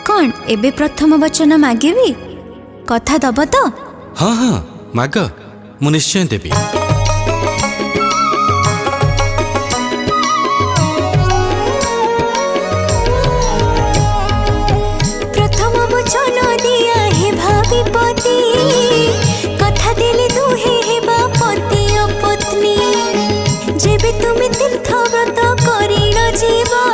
कौन एबे प्रथम वचन मागिबी कथा दब तो? हाँ हाँ माग, मु निश्चय देवी। प्रथम वचन दिया हे भाभी पति, कथा देले दुहे हेबा पति और पत्नी। जेबे तुम तीर्थ व्रत करिण जीवा